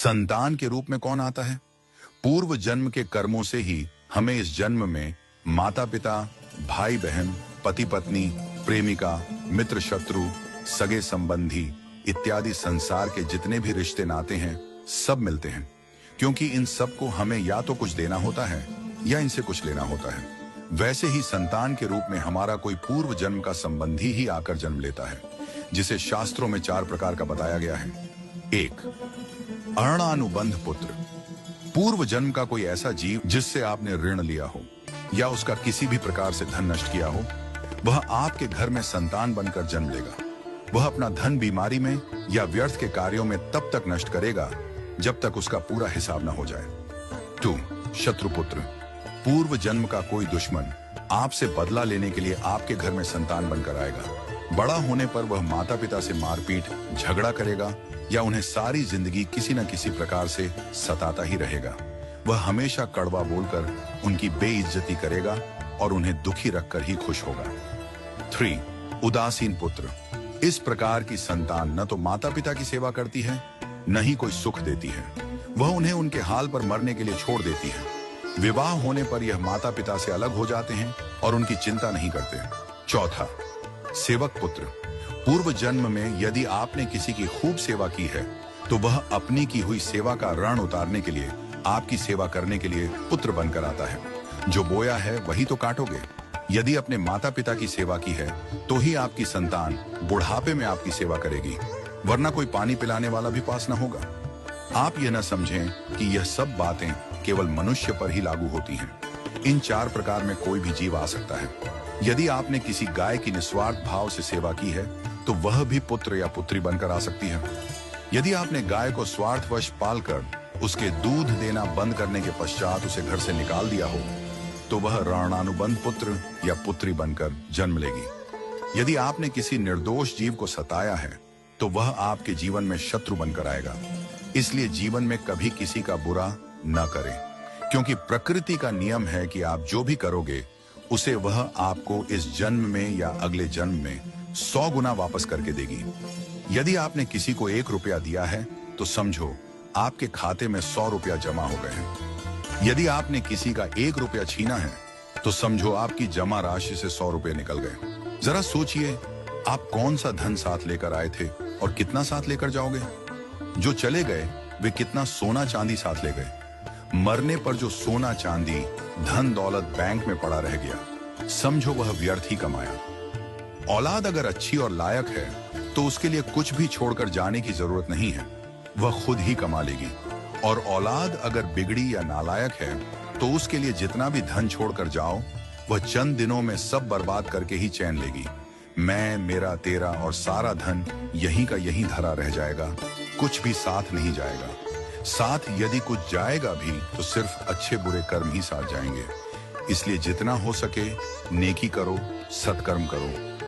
संतान के रूप में कौन आता है? पूर्व जन्म के कर्मों से ही हमें इस जन्म में माता पिता, भाई बहन, पति पत्नी, प्रेमिका, मित्र शत्रु, सगे संबंधी इत्यादि संसार के जितने भी रिश्ते नाते हैं सब मिलते हैं, क्योंकि इन सब को हमें या तो कुछ देना होता है या इनसे कुछ लेना होता है। वैसे ही संतान के रूप में हमारा कोई पूर्व जन्म का संबंधी ही आकर जन्म लेता है, जिसे शास्त्रों में 4 प्रकार का बताया गया है। 1. अणानुबंध पुत्र। पूर्व जन्म का कोई ऐसा जीव जिससे आपने ऋण लिया हो या उसका किसी भी प्रकार से धन नष्ट किया हो, वह आपके घर में संतान बनकर जन्म लेगा। वह अपना धन बीमारी में या व्यर्थ के कार्यों में तब तक नष्ट करेगा जब तक उसका पूरा हिसाब न हो जाए। 2. शत्रुपुत्र। पूर्व जन्म का कोई दुश्मन आपसे बदला लेने के लिए आपके घर में संतान बनकर आएगा। बड़ा होने पर वह माता पिता से मारपीट, झगड़ा करेगा या उन्हें सारी जिंदगी किसी न किसी प्रकार से सताता ही रहेगा। वह हमेशा कड़वा बोलकर उनकी बेइज्जती करेगा और उन्हें दुखी रखकर ही खुश होगा। 3. उदासीन पुत्र। इस प्रकार की संतान न तो माता पिता की सेवा करती है, न ही कोई सुख देती है। वह उन्हें उनके हाल पर मरने के लिए छोड़ देती है। विवाह होने पर यह माता पिता से अलग हो जाते हैं और उनकी चिंता नहीं करते। 4. सेवक पुत्र। पूर्व जन्म में यदि आपने किसी की खूब सेवा की है तो वह अपनी की हुई सेवा का ऋण उतारने के लिए आपकी सेवा करने के लिए पुत्र बनकर आता है। जो बोया है वही तो काटोगे। यदि अपने माता पिता की सेवा की है तो ही आपकी संतान बुढ़ापे में आपकी सेवा करेगी, वरना कोई पानी पिलाने वाला भी पास न होगा। आप यह न समझें कि यह सब बातें केवल मनुष्य पर ही लागू होती हैं। इन 4 प्रकार में कोई भी जीव आ सकता है। यदि आपने किसी गाय की निस्वार्थ भाव से सेवा की है तो वह भी पुत्र या पुत्री बनकर आ सकती है। यदि आपने गाय को स्वार्थवश पालकर उसके दूध देना बंद करने के पश्चात उसे घर से निकाल दिया हो तो वह ऋणानुबंध पुत्र या पुत्री बनकर जन्म लेगी। यदि आपने किसी निर्दोष जीव को सताया है तो वह आपके जीवन में शत्रु बनकर आएगा। इसलिए जीवन में कभी किसी का बुरा न करें, क्योंकि प्रकृति का नियम है कि आप जो भी करोगे उसे वह आपको इस जन्म में या अगले जन्म में 100 गुना वापस करके देगी। यदि आपने किसी को 1 रुपया दिया है तो समझो आपके खाते में 100 रुपया जमा हो गए हैं। यदि आपने किसी का 1 रुपया छीना है तो समझो आपकी जमा राशि से 100 रुपये निकल गए। जरा सोचिए, आप कौन सा धन साथ लेकर आए थे और कितना साथ लेकर जाओगे? जो चले गए वे कितना सोना चांदी साथ ले गए? मरने पर जो सोना चांदी धन दौलत बैंक में पड़ा रह गया, समझो वह व्यर्थ ही कमाया। औलाद अगर अच्छी और लायक है तो उसके लिए कुछ भी छोड़कर जाने की जरूरत नहीं है, वह खुद ही कमा लेगी। और औलाद अगर बिगड़ी या नालायक है तो उसके लिए जितना भी धन छोड़कर जाओ वह चंद दिनों में सब बर्बाद करके ही चैन लेगी। मैं, मेरा, तेरा और सारा धन यहीं का यहीं धरा रह जाएगा, कुछ भी साथ नहीं जाएगा। साथ यदि कुछ जाएगा भी तो सिर्फ अच्छे बुरे कर्म ही साथ जाएंगे। इसलिए जितना हो सके नेकी करो, सत्कर्म करो।